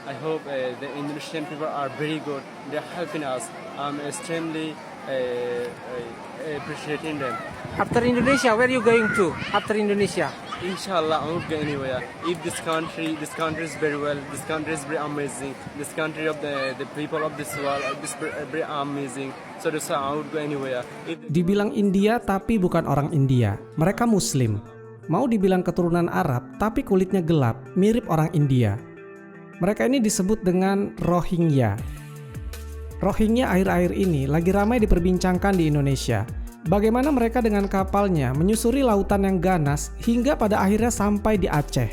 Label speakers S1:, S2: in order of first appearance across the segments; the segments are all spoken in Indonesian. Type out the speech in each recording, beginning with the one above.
S1: I hope the Indonesian people are very good. They're helping us. I'm extremely appreciating them.
S2: After Indonesia, where are you going to? After Indonesia?
S1: Inshallah, I won't go anywhere. If this country is very well. This country is very amazing. This country of the people of this world is very amazing. So that's why I would go anywhere.
S3: Dibilang India tapi bukan orang India. Mereka Muslim. Mau dibilang keturunan Arab tapi kulitnya gelap, mirip orang India. Mereka ini disebut dengan Rohingya. Rohingya akhir-akhir ini lagi ramai diperbincangkan di Indonesia. Bagaimana mereka dengan kapalnya menyusuri lautan yang ganas hingga pada akhirnya sampai di Aceh.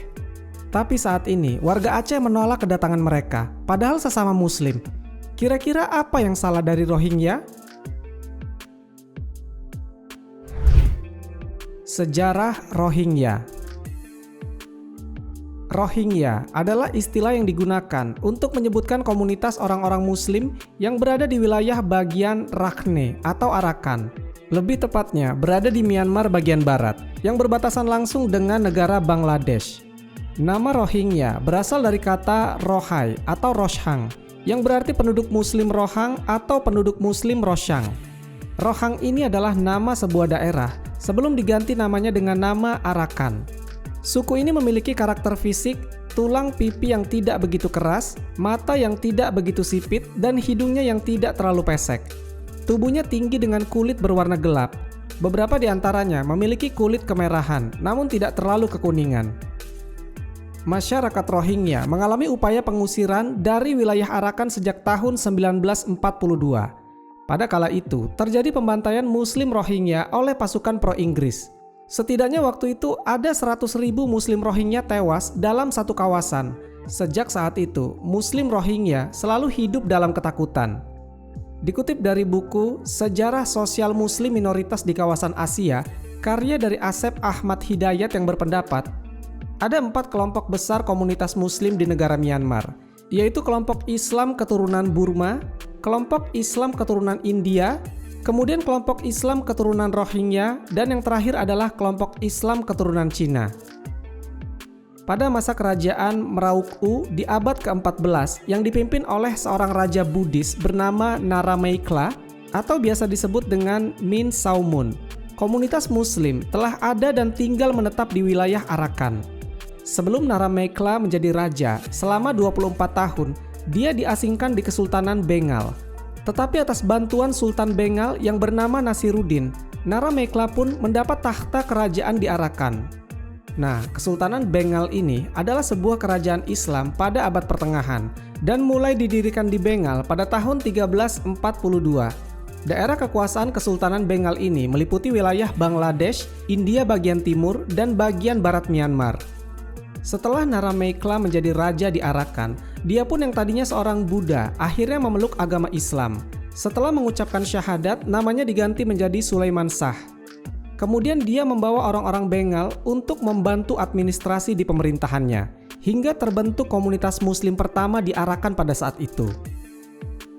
S3: Tapi saat ini warga Aceh menolak kedatangan mereka, padahal sesama Muslim. Kira-kira apa yang salah dari Rohingya? Sejarah Rohingya. Rohingya adalah istilah yang digunakan untuk menyebutkan komunitas orang-orang Muslim yang berada di wilayah bagian Rakhine atau Arakan. Lebih tepatnya berada di Myanmar bagian barat, yang berbatasan langsung dengan negara Bangladesh. Nama Rohingya berasal dari kata Rohai atau Roshang, yang berarti penduduk Muslim Rohang atau penduduk Muslim Roshang. Rohang ini adalah nama sebuah daerah sebelum diganti namanya dengan nama Arakan. Suku ini memiliki karakter fisik, tulang pipi yang tidak begitu keras, mata yang tidak begitu sipit, dan hidungnya yang tidak terlalu pesek. Tubuhnya tinggi dengan kulit berwarna gelap. Beberapa di antaranya memiliki kulit kemerahan, namun tidak terlalu kekuningan. Masyarakat Rohingya mengalami upaya pengusiran dari wilayah Arakan sejak tahun 1942. Pada kala itu, terjadi pembantaian Muslim Rohingya oleh pasukan pro-Inggris. Setidaknya waktu itu ada 100.000 Muslim Rohingya tewas dalam satu kawasan. Sejak saat itu, Muslim Rohingya selalu hidup dalam ketakutan. Dikutip dari buku Sejarah Sosial Muslim Minoritas di Kawasan Asia, karya dari Asep Ahmad Hidayat yang berpendapat, ada 4 kelompok besar komunitas Muslim di negara Myanmar, yaitu kelompok Islam keturunan Burma, kelompok Islam keturunan India, kemudian kelompok Islam keturunan Rohingya, dan yang terakhir adalah kelompok Islam keturunan Cina. Pada masa kerajaan Merauke di abad ke-14 yang dipimpin oleh seorang raja Buddhis bernama Narameikla atau biasa disebut dengan Min Saumun, komunitas Muslim telah ada dan tinggal menetap di wilayah Arakan. Sebelum Narameikla menjadi raja, selama 24 tahun, dia diasingkan di Kesultanan Bengal. Tetapi atas bantuan Sultan Bengal yang bernama Nasiruddin, Narameikla pun mendapat takhta kerajaan di Arakan. Nah, Kesultanan Bengal ini adalah sebuah kerajaan Islam pada abad pertengahan dan mulai didirikan di Bengal pada tahun 1342. Daerah kekuasaan Kesultanan Bengal ini meliputi wilayah Bangladesh, India bagian timur, dan bagian barat Myanmar. Setelah Narameikla menjadi raja di Arakan, dia pun yang tadinya seorang Buddha akhirnya memeluk agama Islam. Setelah mengucapkan syahadat, namanya diganti menjadi Sulaiman Shah. Kemudian dia membawa orang-orang Bengal untuk membantu administrasi di pemerintahannya, hingga terbentuk komunitas Muslim pertama di Arakan pada saat itu.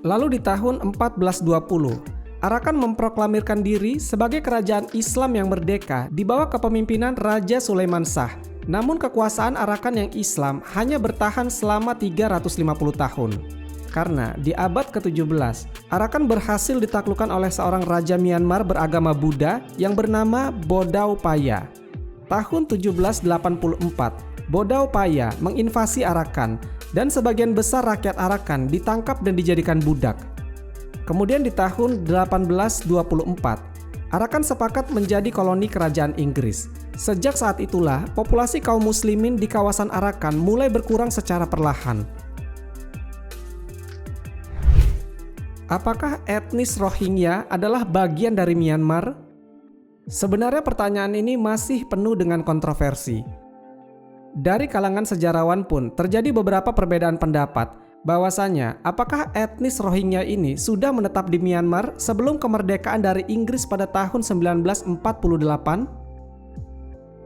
S3: Lalu di tahun 1420, Arakan memproklamirkan diri sebagai kerajaan Islam yang merdeka di bawah kepemimpinan Raja Sulaiman Shah. Namun kekuasaan Arakan yang Islam hanya bertahan selama 350 tahun. Karena di abad ke-17, Arakan berhasil ditaklukkan oleh seorang raja Myanmar beragama Buddha yang bernama Bodau Paya. Tahun 1784, Bodau Paya menginvasi Arakan dan sebagian besar rakyat Arakan ditangkap dan dijadikan budak. Kemudian di tahun 1824, Arakan sepakat menjadi koloni kerajaan Inggris. Sejak saat itulah, populasi kaum muslimin di kawasan Arakan mulai berkurang secara perlahan. Apakah etnis Rohingya adalah bagian dari Myanmar? Sebenarnya pertanyaan ini masih penuh dengan kontroversi. Dari kalangan sejarawan pun terjadi beberapa perbedaan pendapat bahwasanya apakah etnis Rohingya ini sudah menetap di Myanmar sebelum kemerdekaan dari Inggris pada tahun 1948?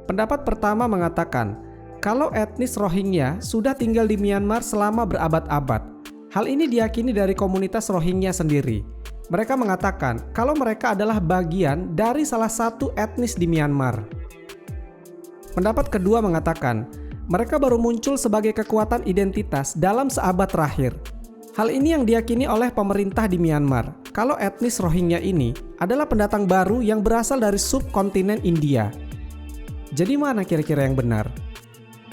S3: Pendapat pertama mengatakan kalau etnis Rohingya sudah tinggal di Myanmar selama berabad-abad. Hal ini diyakini dari komunitas Rohingya sendiri. Mereka mengatakan kalau mereka adalah bagian dari salah satu etnis di Myanmar. Pendapat kedua mengatakan mereka baru muncul sebagai kekuatan identitas dalam seabad terakhir. Hal ini yang diyakini oleh pemerintah di Myanmar, kalau etnis Rohingya ini adalah pendatang baru yang berasal dari subkontinen India. Jadi mana kira-kira yang benar?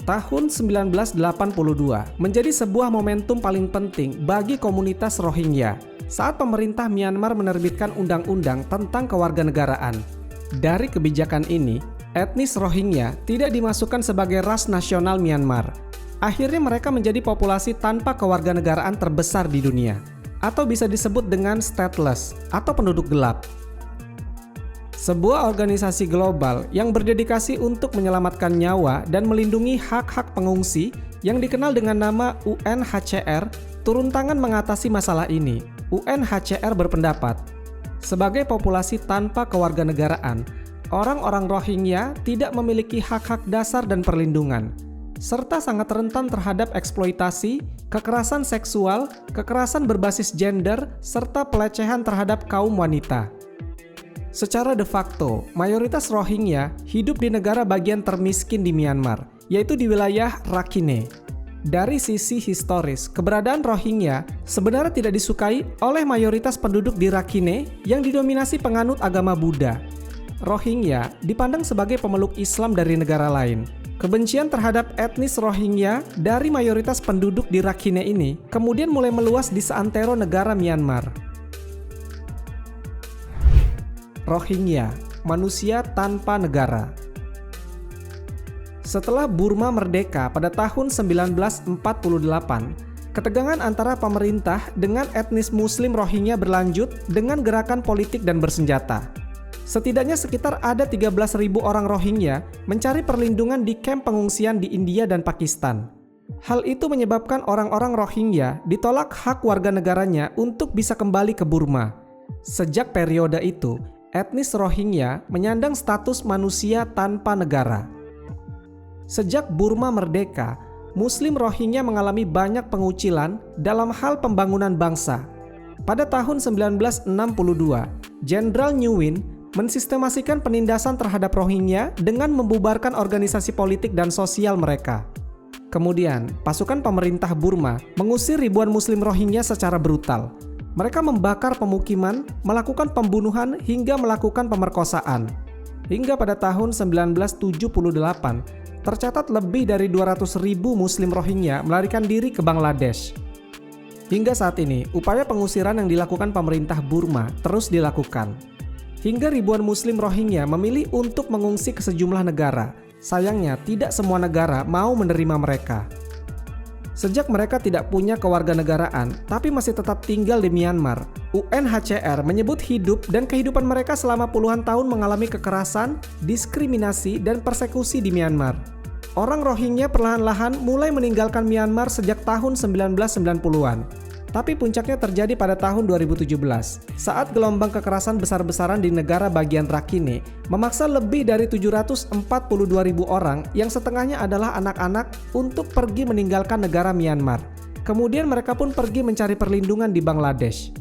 S3: Tahun 1982 menjadi sebuah momentum paling penting bagi komunitas Rohingya saat pemerintah Myanmar menerbitkan undang-undang tentang kewarganegaraan. Dari kebijakan ini, etnis Rohingya tidak dimasukkan sebagai ras nasional Myanmar. Akhirnya mereka menjadi populasi tanpa kewarganegaraan terbesar di dunia, atau bisa disebut dengan stateless atau penduduk gelap. Sebuah organisasi global yang berdedikasi untuk menyelamatkan nyawa dan melindungi hak-hak pengungsi yang dikenal dengan nama UNHCR turun tangan mengatasi masalah ini. UNHCR berpendapat, sebagai populasi tanpa kewarganegaraan, orang-orang Rohingya tidak memiliki hak-hak dasar dan perlindungan, serta sangat rentan terhadap eksploitasi, kekerasan seksual, kekerasan berbasis gender, serta pelecehan terhadap kaum wanita. Secara de facto, mayoritas Rohingya hidup di negara bagian termiskin di Myanmar, yaitu di wilayah Rakhine. Dari sisi historis, keberadaan Rohingya sebenarnya tidak disukai oleh mayoritas penduduk di Rakhine yang didominasi penganut agama Buddha. Rohingya dipandang sebagai pemeluk Islam dari negara lain. Kebencian terhadap etnis Rohingya dari mayoritas penduduk di Rakhine ini kemudian mulai meluas di seantero negara Myanmar. Rohingya, manusia tanpa negara. Setelah Burma merdeka pada tahun 1948, ketegangan antara pemerintah dengan etnis Muslim Rohingya berlanjut dengan gerakan politik dan bersenjata. Setidaknya sekitar ada 13.000 orang Rohingya mencari perlindungan di kamp pengungsian di India dan Pakistan. Hal itu menyebabkan orang-orang Rohingya ditolak hak warga negaranya untuk bisa kembali ke Burma. Sejak periode itu, etnis Rohingya menyandang status manusia tanpa negara. Sejak Burma merdeka, Muslim Rohingya mengalami banyak pengucilan dalam hal pembangunan bangsa. Pada tahun 1962, Jenderal New Win mensistemasikan penindasan terhadap Rohingya dengan membubarkan organisasi politik dan sosial mereka. Kemudian, pasukan pemerintah Burma mengusir ribuan Muslim Rohingya secara brutal. Mereka membakar pemukiman, melakukan pembunuhan, hingga melakukan pemerkosaan. Hingga pada tahun 1978, tercatat lebih dari 200.000 Muslim Rohingya melarikan diri ke Bangladesh. Hingga saat ini, upaya pengusiran yang dilakukan pemerintah Burma terus dilakukan. Hingga ribuan Muslim Rohingya memilih untuk mengungsi ke sejumlah negara. Sayangnya, tidak semua negara mau menerima mereka. Sejak mereka tidak punya kewarganegaraan, tapi masih tetap tinggal di Myanmar, UNHCR menyebut hidup dan kehidupan mereka selama puluhan tahun mengalami kekerasan, diskriminasi, dan persekusi di Myanmar. Orang Rohingya perlahan-lahan mulai meninggalkan Myanmar sejak tahun 1990-an. Tapi puncaknya terjadi pada tahun 2017, saat gelombang kekerasan besar-besaran di negara bagian Rakhine memaksa lebih dari 742.000 orang yang setengahnya adalah anak-anak untuk pergi meninggalkan negara Myanmar. Kemudian mereka pun pergi mencari perlindungan di Bangladesh.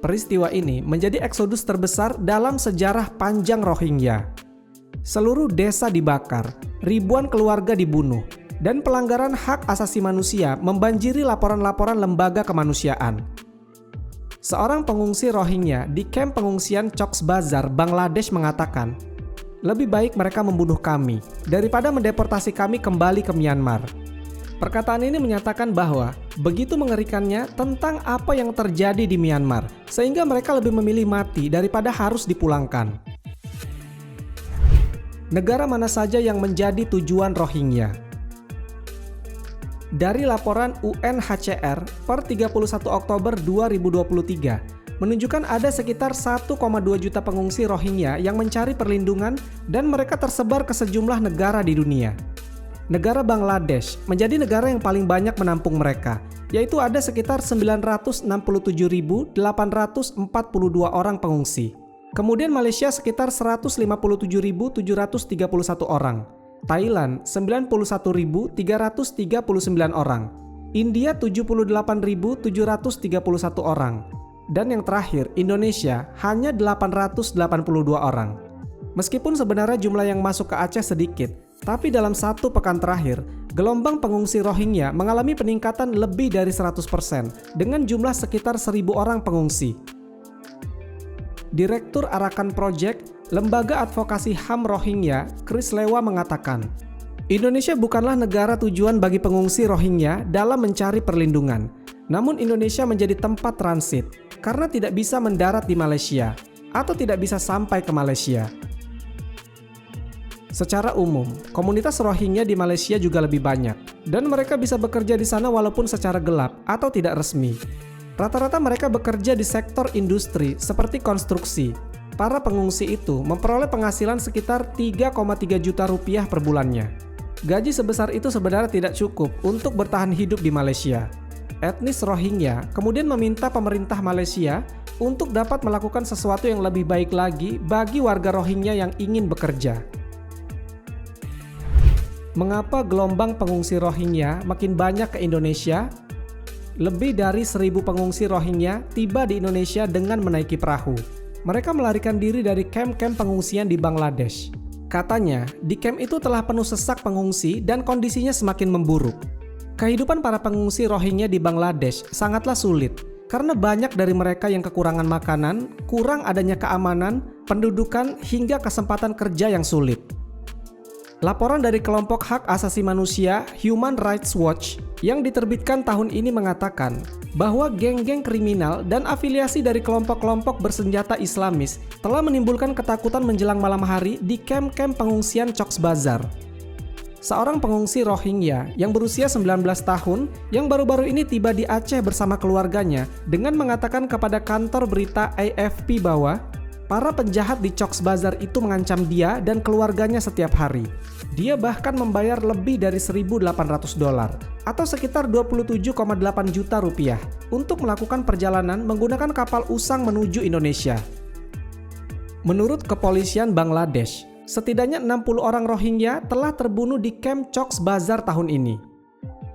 S3: Peristiwa ini menjadi eksodus terbesar dalam sejarah panjang Rohingya. Seluruh desa dibakar, ribuan keluarga dibunuh, dan pelanggaran hak asasi manusia membanjiri laporan-laporan lembaga kemanusiaan. Seorang pengungsi Rohingya di kamp pengungsian Cox's Bazar, Bangladesh mengatakan, "Lebih baik mereka membunuh kami daripada mendeportasi kami kembali ke Myanmar." Perkataan ini menyatakan bahwa begitu mengerikannya tentang apa yang terjadi di Myanmar, sehingga mereka lebih memilih mati daripada harus dipulangkan. Negara mana saja yang menjadi tujuan Rohingya? Dari laporan UNHCR per 31 Oktober 2023 menunjukkan ada sekitar 1,2 juta pengungsi Rohingya yang mencari perlindungan dan mereka tersebar ke sejumlah negara di dunia. Negara Bangladesh menjadi negara yang paling banyak menampung mereka, yaitu ada sekitar 967.842 orang pengungsi. Kemudian Malaysia sekitar 157.731 orang. Thailand 91.339 orang, India 78.731 orang, dan yang terakhir Indonesia hanya 882 orang. Meskipun sebenarnya jumlah yang masuk ke Aceh sedikit, tapi dalam satu pekan terakhir gelombang pengungsi Rohingya mengalami peningkatan lebih dari 100% dengan jumlah sekitar 1.000 orang pengungsi. Direktur Arakan Project, Lembaga Advokasi HAM Rohingya, Chris Lewa mengatakan, Indonesia bukanlah negara tujuan bagi pengungsi Rohingya dalam mencari perlindungan. Namun Indonesia menjadi tempat transit karena tidak bisa mendarat di Malaysia atau tidak bisa sampai ke Malaysia. Secara umum, komunitas Rohingya di Malaysia juga lebih banyak, dan mereka bisa bekerja di sana walaupun secara gelap atau tidak resmi. Rata-rata mereka bekerja di sektor industri seperti konstruksi. Para pengungsi itu memperoleh penghasilan sekitar 3,3 juta rupiah per bulannya. Gaji sebesar itu sebenarnya tidak cukup untuk bertahan hidup di Malaysia. Etnis Rohingya kemudian meminta pemerintah Malaysia untuk dapat melakukan sesuatu yang lebih baik lagi bagi warga Rohingya yang ingin bekerja. Mengapa gelombang pengungsi Rohingya makin banyak ke Indonesia? Lebih dari 1.000 pengungsi Rohingya tiba di Indonesia dengan menaiki perahu. Mereka melarikan diri dari kamp-kamp pengungsian di Bangladesh. Katanya, di kamp itu telah penuh sesak pengungsi dan kondisinya semakin memburuk. Kehidupan para pengungsi Rohingya di Bangladesh sangatlah sulit karena banyak dari mereka yang kekurangan makanan, kurang adanya keamanan, pendudukan, hingga kesempatan kerja yang sulit. Laporan dari kelompok hak asasi manusia Human Rights Watch yang diterbitkan tahun ini mengatakan bahwa geng-geng kriminal dan afiliasi dari kelompok-kelompok bersenjata Islamis telah menimbulkan ketakutan menjelang malam hari di kamp-kamp pengungsian Cox's Bazar. Seorang pengungsi Rohingya yang berusia 19 tahun yang baru-baru ini tiba di Aceh bersama keluarganya dengan mengatakan kepada kantor berita AFP bahwa para penjahat di Cox's Bazar itu mengancam dia dan keluarganya setiap hari. Dia bahkan membayar lebih dari $1.800 atau sekitar 27,8 juta rupiah untuk melakukan perjalanan menggunakan kapal usang menuju Indonesia. Menurut kepolisian Bangladesh, setidaknya 60 orang Rohingya telah terbunuh di kamp Cox's Bazar tahun ini.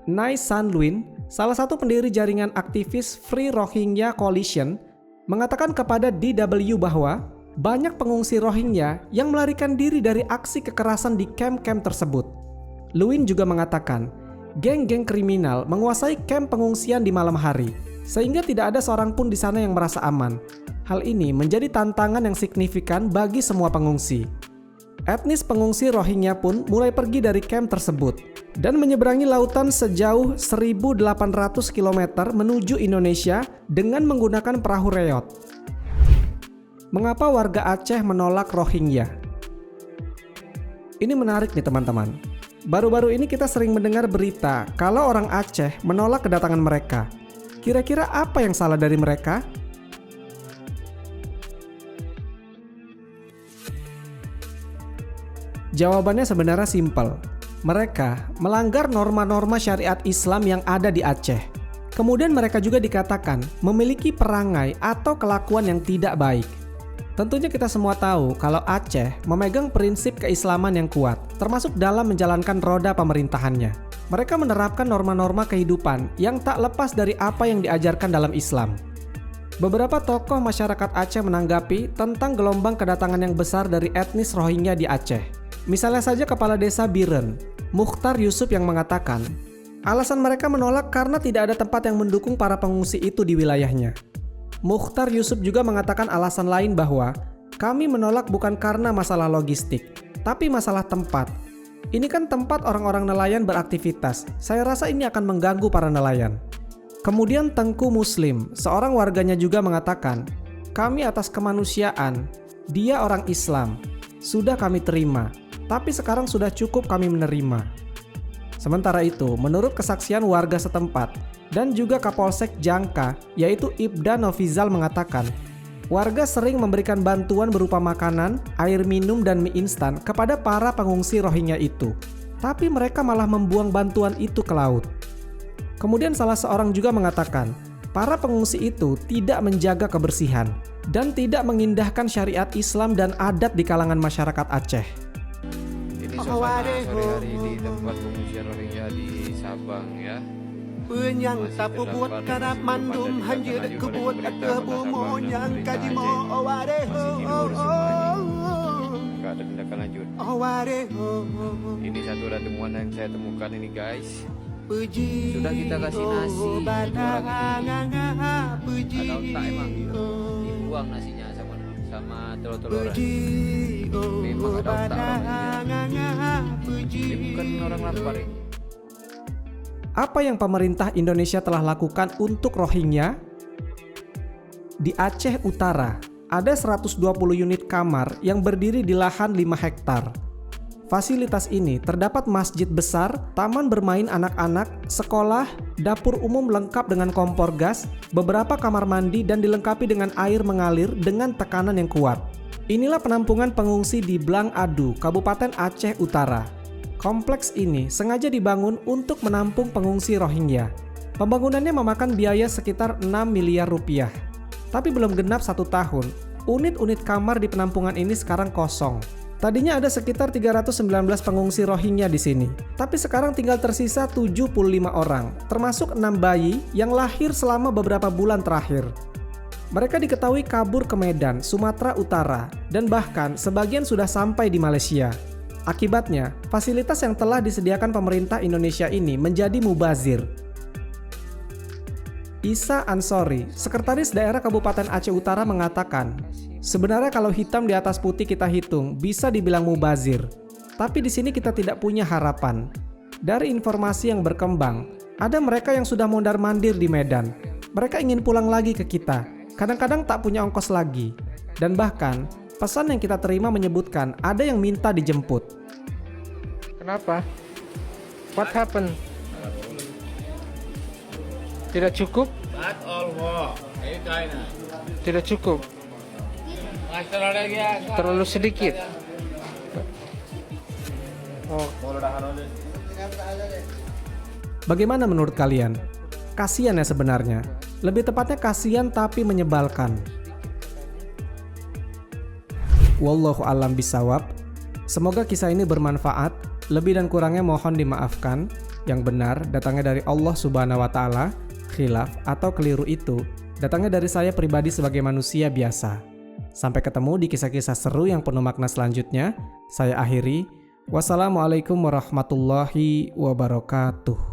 S3: Nai Sanluin, salah satu pendiri jaringan aktivis Free Rohingya Coalition, mengatakan kepada DW bahwa banyak pengungsi Rohingya yang melarikan diri dari aksi kekerasan di kamp-kamp tersebut. Luin juga mengatakan, geng-geng kriminal menguasai kamp pengungsian di malam hari, sehingga tidak ada seorang pun di sana yang merasa aman. Hal ini menjadi tantangan yang signifikan bagi semua pengungsi. Etnis pengungsi Rohingya pun mulai pergi dari kamp tersebut dan menyeberangi lautan sejauh 1.800 km menuju Indonesia dengan menggunakan perahu reot. Mengapa warga Aceh menolak Rohingya? Ini menarik nih teman-teman. Baru-baru ini kita sering mendengar berita kalau orang Aceh menolak kedatangan mereka. Kira-kira apa yang salah dari mereka? Jawabannya sebenarnya simpel. Mereka melanggar norma-norma syariat Islam yang ada di Aceh. Kemudian mereka juga dikatakan memiliki perangai atau kelakuan yang tidak baik. Tentunya kita semua tahu kalau Aceh memegang prinsip keislaman yang kuat, termasuk dalam menjalankan roda pemerintahannya. Mereka menerapkan norma-norma kehidupan yang tak lepas dari apa yang diajarkan dalam Islam. Beberapa tokoh masyarakat Aceh menanggapi tentang gelombang kedatangan yang besar dari etnis Rohingya di Aceh. Misalnya saja Kepala Desa Biren, Mukhtar Yusuf yang mengatakan, alasan mereka menolak karena tidak ada tempat yang mendukung para pengungsi itu di wilayahnya. Mukhtar Yusuf juga mengatakan alasan lain bahwa kami menolak bukan karena masalah logistik, tapi masalah tempat. Ini kan tempat orang-orang nelayan beraktivitas. Saya rasa ini akan mengganggu para nelayan. Kemudian Tengku Muslim, seorang warganya juga mengatakan, kami atas kemanusiaan, dia orang Islam, sudah kami terima, tapi sekarang sudah cukup kami menerima. Sementara itu, menurut kesaksian warga setempat dan juga Kapolsek Jangka, yaitu Ibda Novizal mengatakan, warga sering memberikan bantuan berupa makanan, air minum, dan mie instan kepada para pengungsi Rohingya itu. Tapi mereka malah membuang bantuan itu ke laut. Kemudian salah seorang juga mengatakan, para pengungsi itu tidak menjaga kebersihan dan tidak mengindahkan syariat Islam dan adat di kalangan masyarakat Aceh.
S4: Ini suasana sore-hari di tempat pengungsian Rohingya di Sabang ya.
S5: Penyang tapu buat karap mandum hanjir kebut kebu monyang kadimo aware ho.
S4: ada tindakan lanjut. Ini satu orang temuan yang saya temukan ini guys. Sudah kita kasih nasi orang ini. Ada otak emang. Dibuang nasinya sama telur-teloran. Memang ada otak orangnya. Dia bukan orang lapar ini.
S3: Apa yang pemerintah Indonesia telah lakukan untuk Rohingya? Di Aceh Utara, ada 120 unit kamar yang berdiri di lahan 5 hektar. Fasilitas ini terdapat masjid besar, taman bermain anak-anak, sekolah, dapur umum lengkap dengan kompor gas, beberapa kamar mandi dan dilengkapi dengan air mengalir dengan tekanan yang kuat. Inilah penampungan pengungsi di Blang Adu, Kabupaten Aceh Utara. Kompleks ini sengaja dibangun untuk menampung pengungsi Rohingya. Pembangunannya memakan biaya sekitar 6 miliar rupiah. Tapi belum genap 1 tahun, unit-unit kamar di penampungan ini sekarang kosong. Tadinya ada sekitar 319 pengungsi Rohingya di sini, tapi sekarang tinggal tersisa 75 orang, termasuk 6 bayi yang lahir selama beberapa bulan terakhir. Mereka diketahui kabur ke Medan, Sumatera Utara, dan bahkan sebagian sudah sampai di Malaysia. Akibatnya, fasilitas yang telah disediakan pemerintah Indonesia ini menjadi mubazir. Isa Ansori, Sekretaris Daerah Kabupaten Aceh Utara mengatakan, sebenarnya kalau hitam di atas putih kita hitung, bisa dibilang mubazir. Tapi di sini kita tidak punya harapan. Dari informasi yang berkembang, ada mereka yang sudah mondar-mandir di Medan. Mereka ingin pulang lagi ke kita. Kadang-kadang tak punya ongkos lagi. Dan bahkan, pesan yang kita terima menyebutkan ada yang minta dijemput.
S2: Kenapa? What happened? Tidak cukup? Tidak cukup. Terlalu sedikit. Oh.
S3: Bagaimana menurut kalian? Kasian ya sebenarnya. Lebih tepatnya kasian tapi menyebalkan. Wallahu a'lam bisawab. Semoga kisah ini bermanfaat. Lebih dan kurangnya mohon dimaafkan. Yang benar datangnya dari Allah Subhanahu wa taala. Khilaf atau keliru itu datangnya dari saya pribadi sebagai manusia biasa. Sampai ketemu di kisah-kisah seru yang penuh makna selanjutnya. Saya akhiri. Wassalamualaikum warahmatullahi wabarakatuh.